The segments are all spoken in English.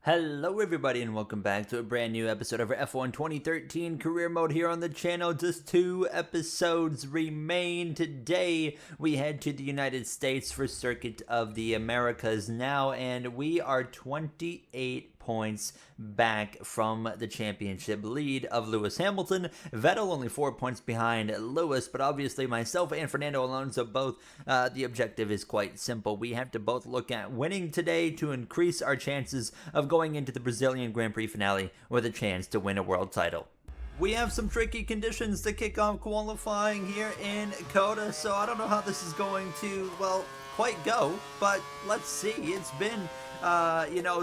Hello everybody and welcome back to a brand new episode of our F1 2013 career mode here on the channel. Just 2 episodes remain. Today we head to the United States for Circuit of the Americas now, and we are 28 points back from the championship lead of Lewis Hamilton. Vettel only 4 points behind Lewis, but obviously myself and Fernando Alonso both, the objective is quite simple. We have to both look at winning today to increase our chances of going into the Brazilian Grand Prix finale with a chance to win a world title. We have some tricky conditions to kick off qualifying here in Coda, so I don't know how this is going to, well, quite go, but let's see. It's been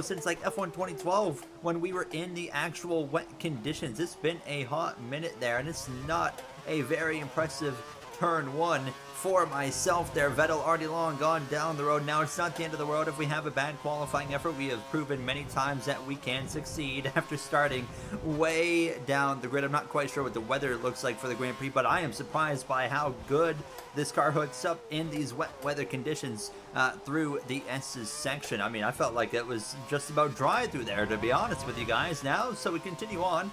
since like F1 2012 when we were in the actual wet conditions. It's been a hot minute there, and it's not a very impressive turn one for myself there. Vettel already long gone down the road. Now it's not the end of the world if we have a bad qualifying effort. We have proven many times that we can succeed after starting way down the grid. I'm not quite sure what the weather looks like for the Grand Prix, but I am surprised by how good this car hooks up in these wet weather conditions through the S's section. I mean, I felt like it was just about dry through there, to be honest with you guys now. So we continue on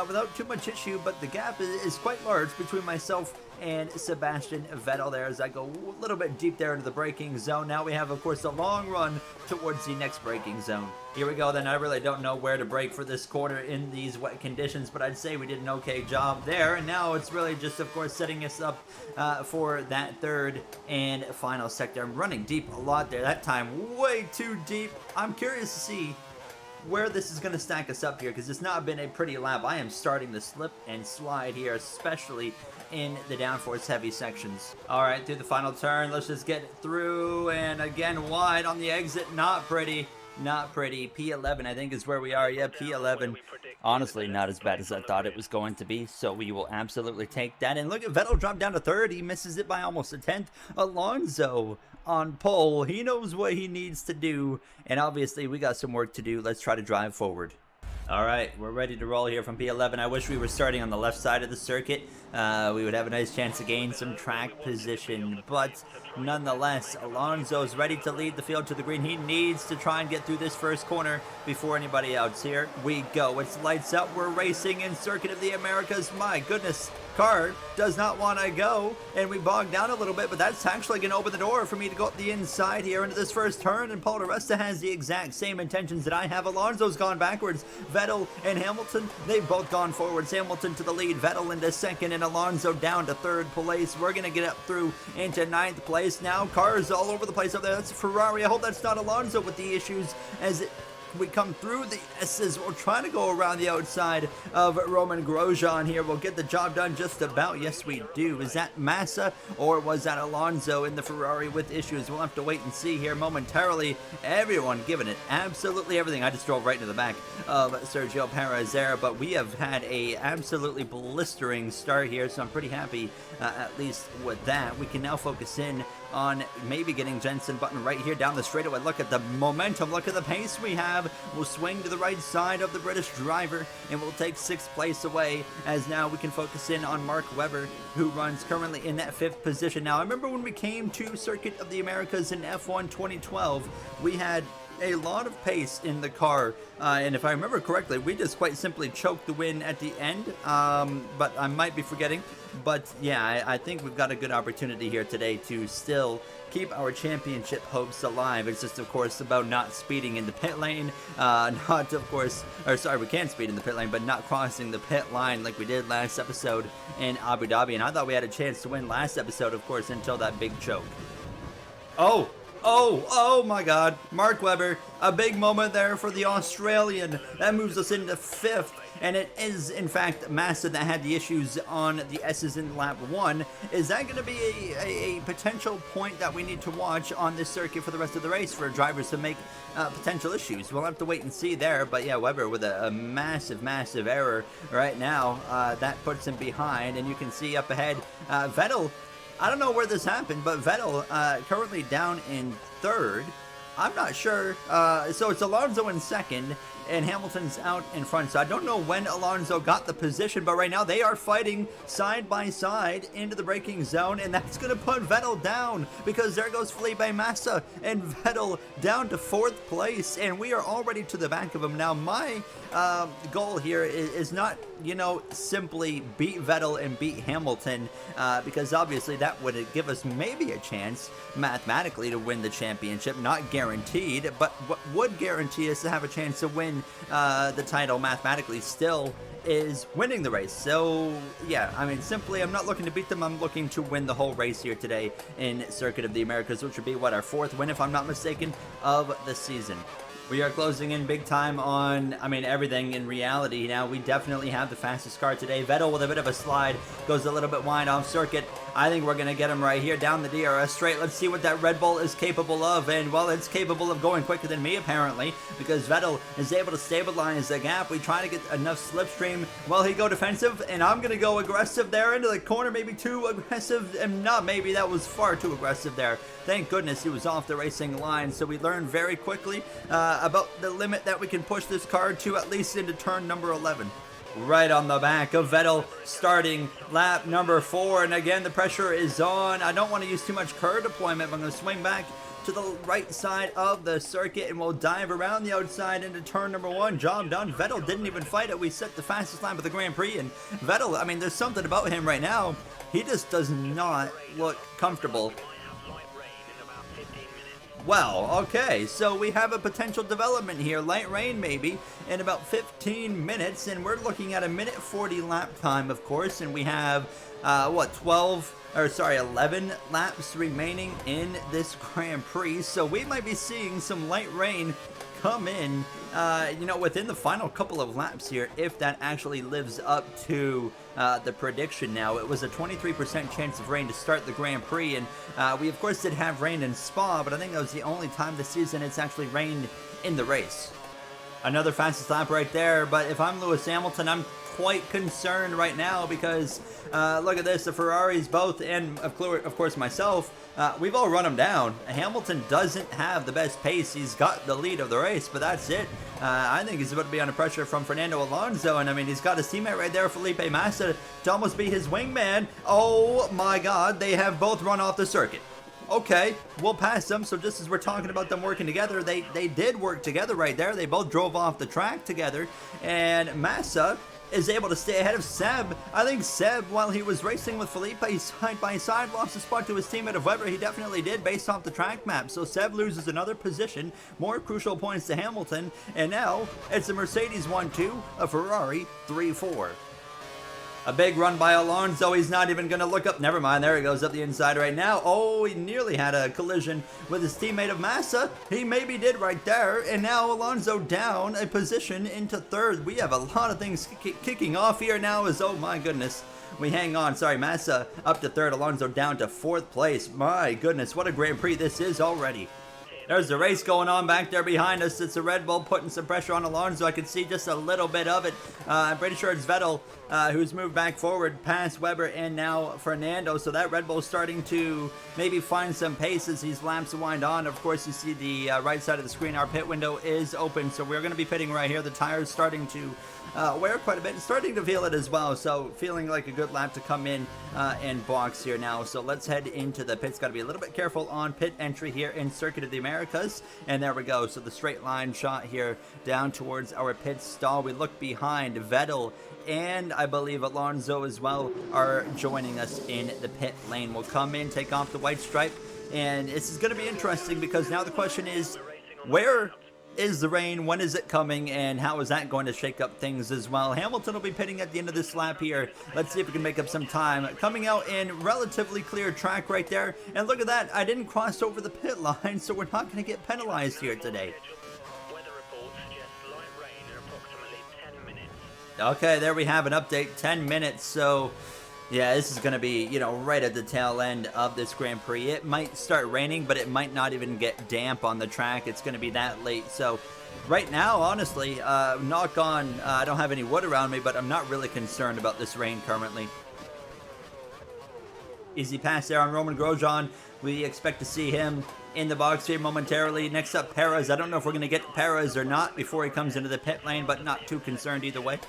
without too much issue, but the gap is quite large between myself and Sebastian Vettel there as I go a little bit deep there into the braking zone. Now we have, of course, a long run towards the next braking zone. Here we go then. I really don't know where to brake for this corner in these wet conditions, but I'd say we did an okay job there. And now it's really just, of course, setting us up for that third and final sector. I'm running deep a lot there. That time way too deep. I'm curious to see where this is going to stack us up here, because it's not been a pretty lap. I am starting to slip and slide here, especially in the downforce heavy sections. All right, through the final turn, let's just get through, and again wide on the exit. Not pretty, not pretty. P11 I think is where we are. Yeah, P11. Honestly, not as bad as I thought it was going to be, so we will absolutely take that. And look at Vettel drop down to third. He misses it by almost a tenth. Alonso on pole. He knows what he needs to do, and obviously we got some work to do. Let's try to drive forward. All right, we're ready to roll here from P11. I wish we were starting on the left side of the circuit. We would have a nice chance to gain some track position, but nonetheless, Alonso's ready to lead the field to the green. He needs to try and get through this first corner before anybody else. Here we go. It's lights out. We're racing in Circuit of the Americas. My goodness, car does not want to go, and we bogged down a little bit, but that's actually going to open the door for me to go up the inside here into this first turn, and Paul di Resta has the exact same intentions that I have. Alonso's gone backwards. Vettel and Hamilton, they've both gone forwards. Hamilton to the lead, Vettel into second, and Alonso down to third place. We're going to get up through into ninth place now. Cars all over the place up there. That's a Ferrari. I hope that's not Alonso with the issues as we come through the S's. We're trying to go around the outside of Roman Grosjean here. We'll get the job done just about. Yes, we do. Is that Massa or was that Alonso in the Ferrari with issues? We'll have to wait and see here momentarily. Everyone giving it absolutely everything. I just drove right into the back of Sergio Perez there, but we have had a absolutely blistering start here, so I'm pretty happy at least with that. We can now focus in on maybe getting Jensen Button right here down the straightaway. Look at the momentum. Look at the pace we have. We'll swing to the right side of the British driver, and we'll take 6th place away, as now we can focus in on Mark Webber, who runs currently in that 5th position. Now, I remember when we came to Circuit of the Americas in F1 2012, we had a lot of pace in the car, and if I remember correctly, we just quite simply choked the win at the end, but I might be forgetting. But yeah, I think we've got a good opportunity here today to still keep our championship hopes alive. It's just, of course, about not speeding in the pit lane, not, of course, or sorry, we can speed in the pit lane, but not crossing the pit line like we did last episode in Abu Dhabi. And I thought we had a chance to win last episode, of course, until that big choke. Oh my God, Mark Webber, a big moment there for the Australian. That moves us into 5th, and it is, in fact, Massa that had the issues on the S's in lap 1. Is that going to be a potential point that we need to watch on this circuit for the rest of the race for drivers to make potential issues? We'll have to wait and see there, but yeah, Webber with a massive error right now. That puts him behind, and you can see up ahead, Vettel. I don't know where this happened, but Vettel currently down in 3rd. I'm not sure. So it's Alonso in second, and Hamilton's out in front. So I don't know when Alonso got the position, but right now they are fighting side by side into the braking zone, and that's going to put Vettel down because there goes Felipe Massa, and Vettel down to 4th place, and we are already to the back of him. Now, my goal here is not, you know, simply beat Vettel and beat Hamilton, because obviously that would give us maybe a chance mathematically to win the championship, not guaranteed, but what would guarantee us to have a chance to win the title mathematically still is winning the race. So yeah, I mean, simply, I'm not looking to beat them, I'm looking to win the whole race here today in Circuit of the Americas, which would be what, our 4th win, if I'm not mistaken, of the season. We are closing in big time on, I mean, everything in reality now. We definitely have the fastest car today. Vettel with a bit of a slide, goes a little bit wide off circuit. I think we're going to get him right here down the DRS straight. Let's see what that Red Bull is capable of. And, well, it's capable of going quicker than me, apparently, because Vettel is able to stabilize the gap. We try to get enough slipstream while he go defensive, and I'm going to go aggressive there into the corner, maybe too aggressive, and not maybe, that was far too aggressive there. Thank goodness he was off the racing line, so we learned very quickly about the limit that we can push this car to, at least into turn number 11. Right on the back of Vettel, starting lap number 4, and again the pressure is on. I don't want to use too much curve deployment, but I'm going to swing back to the right side of the circuit, and we'll dive around the outside into turn number 1. Job done. Vettel didn't even fight it. We set the fastest lap of the Grand Prix, and Vettel, I mean, there's something about him right now. He just does not look comfortable. Well, okay, so we have a potential development here. Light rain maybe in about 15 minutes, and we're looking at a minute 40 lap time, of course, and we have, 11 laps remaining in this Grand Prix, so we might be seeing some light rain come in, you know, within the final couple of laps here, if that actually lives up to the prediction. Now, it was a 23% chance of rain to start the Grand Prix, and we of course did have rain in Spa, but I think that was the only time this season it's actually rained in the race. Another fastest lap right there, but if I'm Lewis Hamilton, I'm quite concerned right now because look at this, the Ferraris both, and of course myself, we've all run him down. Hamilton doesn't have the best pace. He's got the lead of the race, but that's it. I think he's about to be under pressure from Fernando Alonso, and I mean, he's got his teammate right there, Felipe Massa, to almost be his wingman. Oh my god, they have both run off the circuit. Okay, we'll pass them. So just as we're talking about them working together, they did work together right there. They both drove off the track together, and Massa is able to stay ahead of Seb. I think Seb, while he was racing with Felipe side by side, lost a spot to his teammate of Weber. He definitely did based off the track map. So Seb loses another position, more crucial points to Hamilton, and now it's a Mercedes 1-2, a Ferrari 3-4. A big run by Alonso. He's not even going to look up. Never mind. There he goes up the inside right now. Oh, he nearly had a collision with his teammate of Massa. He maybe did right there. And now Alonso down a position into 3rd. We have a lot of things kicking off here now as, oh my goodness. We hang on. Sorry, Massa up to 3rd. Alonso down to 4th place. My goodness, what a Grand Prix this is already. There's a race going on back there behind us. It's a Red Bull putting some pressure on Alonso. I can see just a little bit of it. I'm pretty sure it's Vettel who's moved back forward past Weber and now Fernando. So that Red Bull's starting to maybe find some pace as these laps wind on. Of course, you see the right side of the screen. Our pit window is open, so we're going to be pitting right here. The tire's starting to wear quite a bit, starting to feel it as well, so feeling like a good lap to come in and box here now. So let's head into the pits. Got to be a little bit careful on pit entry here in Circuit of the Americas, and there we go. So the straight line shot here down towards our pit stall. We look behind. Vettel and I believe Alonso as well are joining us in the pit lane. We'll come in, take off the white stripe, and this is going to be interesting because now the question is, where is the rain? When is it coming? And how is that going to shake up things as well? Hamilton will be pitting at the end of this lap here. Let's see if we can make up some time. Coming out in relatively clear track right there. And look at that. I didn't cross over the pit line, so we're not going to get penalized here today. Okay, there we have an update. 10 minutes. So yeah, this is going to be, you know, right at the tail end of this Grand Prix. It might start raining, but it might not even get damp on the track. It's going to be that late. So right now, honestly, knock on, I don't have any wood around me, but I'm not really concerned about this rain currently. Easy pass there on Roman Grosjean. We expect to see him in the box here momentarily. Next up, Perez. I don't know if we're going to get Perez or not before he comes into the pit lane, but not too concerned either way.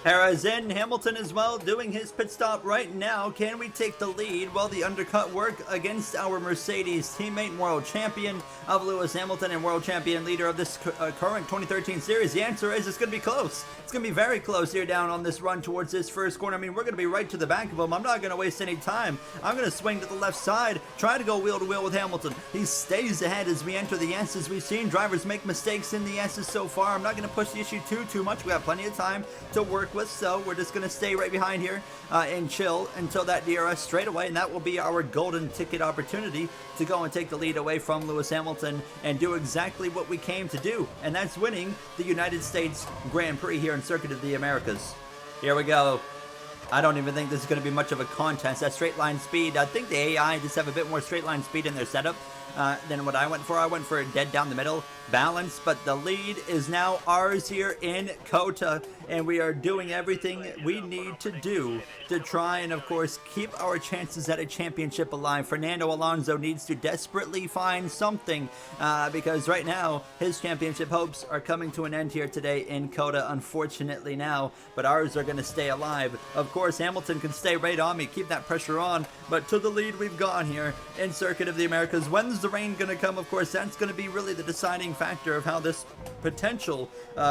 Perez in, Hamilton as well, doing his pit stop right now. Can we take the lead? Well, the undercut work against our Mercedes teammate, world champion of Lewis Hamilton and world champion leader of this current 2013 series. The answer is it's going to be close. It's going to be very close here down on this run towards this first corner. I mean, we're going to be right to the back of him. I'm not going to waste any time. I'm going to swing to the left side, try to go wheel to wheel with Hamilton. He stays ahead as we enter the S's. We've seen drivers make mistakes in the S's so far. I'm not going to push the issue too much. We have plenty of time to work with, so we're just going to stay right behind here and chill until that DRS straight away, and that will be our golden ticket opportunity to go and take the lead away from Lewis Hamilton and do exactly what we came to do, and that's winning the United States Grand Prix here in Circuit of the Americas. Here we go. I don't even think this is going to be much of a contest. That straight line speed, I think the AI just have a bit more straight line speed in their setup than what I went for. I went for a dead down the middle balance, but the lead is now ours here in COTA, and we are doing everything we need to do to try and, of course, keep our chances at a championship alive. Fernando Alonso needs to desperately find something because right now his championship hopes are coming to an end here today in COTA, unfortunately now, but ours are going to stay alive. Of course, Hamilton can stay right on me, keep that pressure on, but to the lead we've gone here in Circuit of the Americas. When's the rain going to come? Of course, that's going to be really the deciding factor of how this potential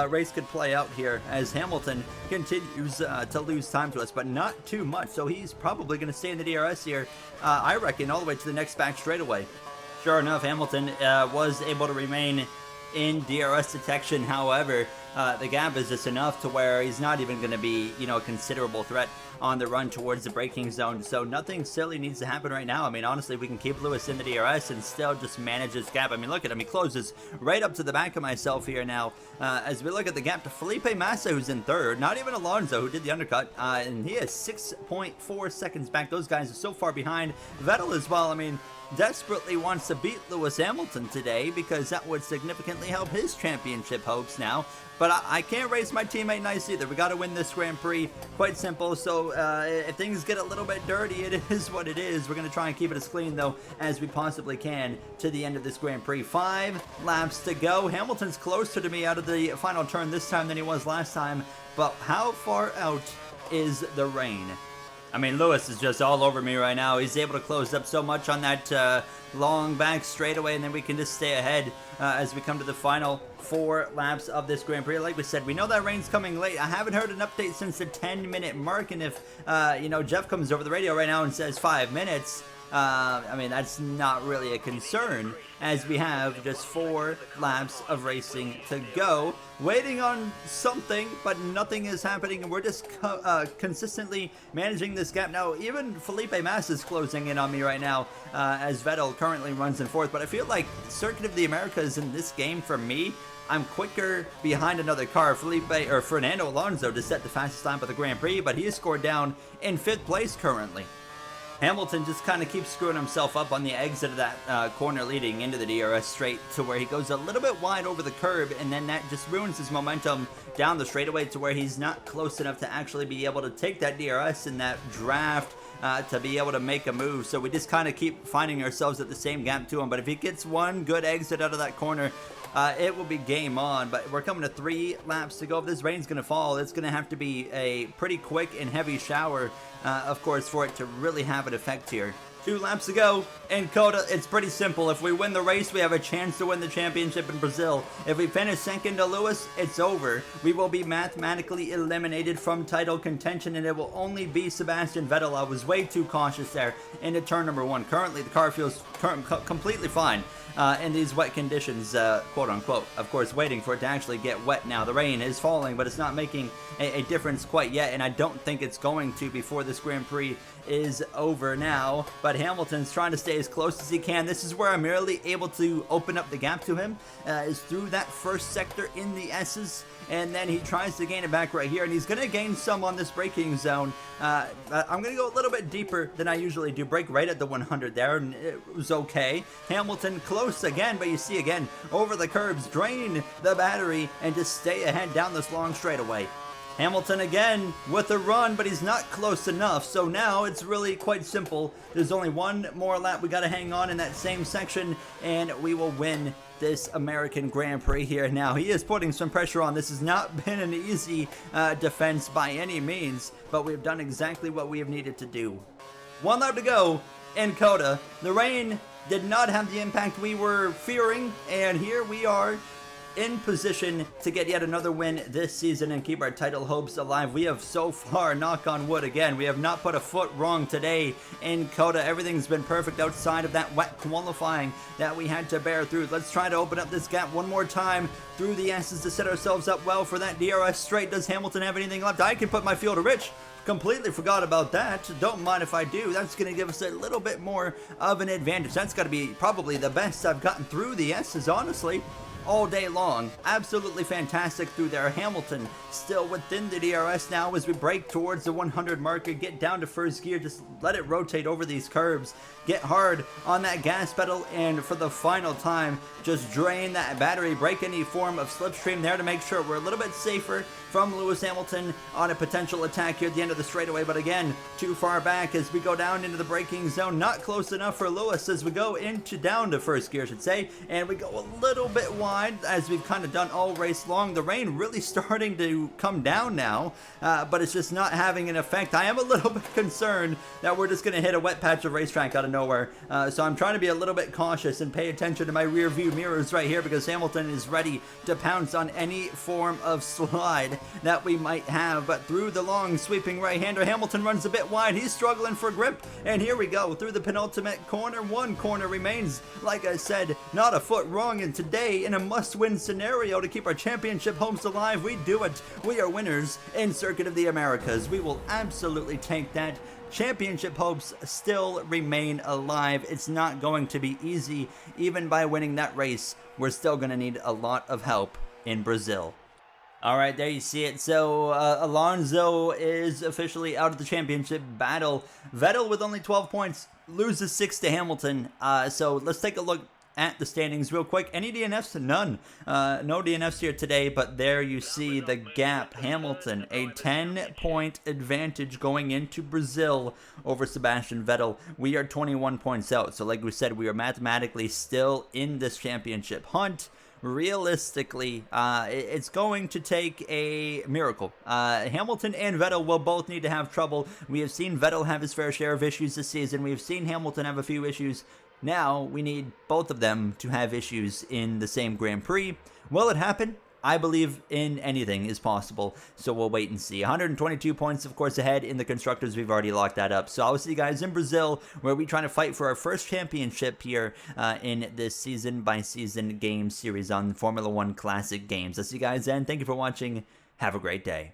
race could play out here as Hamilton continues to lose time to us, but not too much. So he's probably going to stay in the DRS here, I reckon, all the way to the next back straightaway. Sure enough, Hamilton was able to remain in DRS detection. However, the gap is just enough to where he's not even going to be, you know, a considerable threat on the run towards the braking zone. So nothing silly needs to happen right now. I mean, honestly, we can keep Lewis in the DRS and still just manage this gap. I mean, look at him. He closes right up to the back of myself here now. As we look at the gap to Felipe Massa, who's in third. Not even Alonso, who did the undercut. And he is 6.4 seconds back. Those guys are so far behind. Vettel as well. I mean, desperately wants to beat Lewis Hamilton today because that would significantly help his championship hopes now. But I can't race my teammate nice either. We got to win this Grand Prix. Quite simple. So if things get a little bit dirty, it is what it is. We're going to try and keep it as clean, though, as we possibly can to the end of this Grand Prix. 5 laps to go. Hamilton's closer to me out of the final turn this time than he was last time. But how far out is the rain? I mean, Lewis is just all over me right now. He's able to close up so much on that long back straightaway, and then we can just stay ahead as we come to the final 4 laps of this Grand Prix. Like we said, we know that rain's coming late. I haven't heard an update since the 10-minute mark, and if, you know, Jeff comes over the radio right now and says 5 minutes, I mean, that's not really a concern, as we have just 4 laps of racing to go, waiting on something, but nothing is happening, and we're just consistently managing this gap. Now, even Felipe Massa is closing in on me right now, as Vettel currently runs in 4th, but I feel like Circuit of the Americas in this game, for me, I'm quicker behind another car. Fernando Alonso to set the fastest lap of the Grand Prix, but he is scored down in 5th place currently. Hamilton just kind of keeps screwing himself up on the exit of that corner leading into the DRS straight to where he goes a little bit wide over the curb, and then that just ruins his momentum down the straightaway to where he's not close enough to actually be able to take that DRS in that draft to be able to make a move. So we just kind of keep finding ourselves at the same gap to him, but if he gets one good exit out of that corner, it will be game on. But we're coming to 3 laps to go. If this rain's going to fall, it's going to have to be a pretty quick and heavy shower, of course, for it to really have an effect here. 2 laps to go in COTA. It's pretty simple. If we win the race, we have a chance to win the championship in Brazil. If we finish second to Lewis, it's over. We will be mathematically eliminated from title contention, and it will only be Sebastian Vettel. I was way too cautious there into turn number 1. Currently, the car feels completely fine in these wet conditions, quote unquote. Of course, waiting for it to actually get wet now. The rain is falling, but it's not making a difference quite yet, and I don't think it's going to before this Grand Prix is over now. But Hamilton's trying to stay as close as he can. This is where I'm merely able to open up the gap to him, is through that first sector in the S's, and then he tries to gain it back right here, and he's going to gain some on this braking zone. I'm going to go a little bit deeper than I usually do. Brake right at the 100 there, and it was okay. Hamilton close again, but you see again, over the curbs, drain the battery, and just stay ahead down this long straightaway. Hamilton again with a run, but he's not close enough. So now it's really quite simple. There's only one more lap we got to hang on in that same section, and we will win this American Grand Prix here. Now, he is putting some pressure on. This has not been an easy defense by any means, but we've done exactly what we have needed to do. One lap to go in Coda. The rain did not have the impact we were fearing, and here we are in position to get yet another win this season and keep our title hopes alive. We have so far, knock on wood again, we have not put a foot wrong today in Coda. Everything's been perfect outside of that wet qualifying that we had to bear through. Let's try to open up this gap one more time through the S's to set ourselves up well for that DRS straight. Does Hamilton have anything left? I can put my fuel to Rich. Completely forgot about that. Don't mind if I do. That's going to give us a little bit more of an advantage. That's got to be probably the best I've gotten through the S's, honestly, all day long. Absolutely fantastic through there. Hamilton still within the DRS now as we break towards the 100 marker. Get down to first gear. Just let it rotate over these curves. Get hard on that gas pedal, and for the final time, just drain that battery. Break any form of slipstream there to make sure we're a little bit safer from Lewis Hamilton on a potential attack here at the end of the straightaway. But again, too far back as we go down into the braking zone. Not close enough for Lewis as we go into down to first gear, I should say. And we go a little bit wide as we've kind of done all race long. The rain really starting to come down now, but it's just not having an effect. I am a little bit concerned that we're just going to hit a wet patch of racetrack out of nowhere. So I'm trying to be a little bit cautious and pay attention to my rear view mirrors right here, because Hamilton is ready to pounce on any form of slide that we might have. But through the long sweeping right-hander, Hamilton runs a bit wide. He's struggling for grip, and here we go through the penultimate corner. One corner remains. Like I said, not a foot wrong, and today in a must-win scenario to keep our championship hopes alive, we do it. We are winners in Circuit of the Americas. We will absolutely take that. Championship hopes still remain alive. It's not going to be easy. Even by winning that race, we're still going to need a lot of help in Brazil. All right, there you see it. So Alonso is officially out of the championship battle. Vettel with only 12 points loses 6 to Hamilton. So let's take a look at the standings real quick. Any DNFs? None. No DNFs here today, but there you see the gap. Hamilton, a 10-point advantage going into Brazil over Sebastian Vettel. We are 21 points out. So like we said, we are mathematically still in this championship hunt. Realistically, it's going to take a miracle. Hamilton and Vettel will both need to have trouble. We have seen Vettel have his fair share of issues this season. We've seen Hamilton have a few issues. Now we need both of them to have issues in the same Grand Prix. Will it happen? I believe in anything is possible, so we'll wait and see. 122 points, of course, ahead in the Constructors. We've already locked that up. So I'll see you guys in Brazil, where we're trying to fight for our first championship here in this season-by-season game series on Formula One Classic Games. I'll see you guys then. Thank you for watching. Have a great day.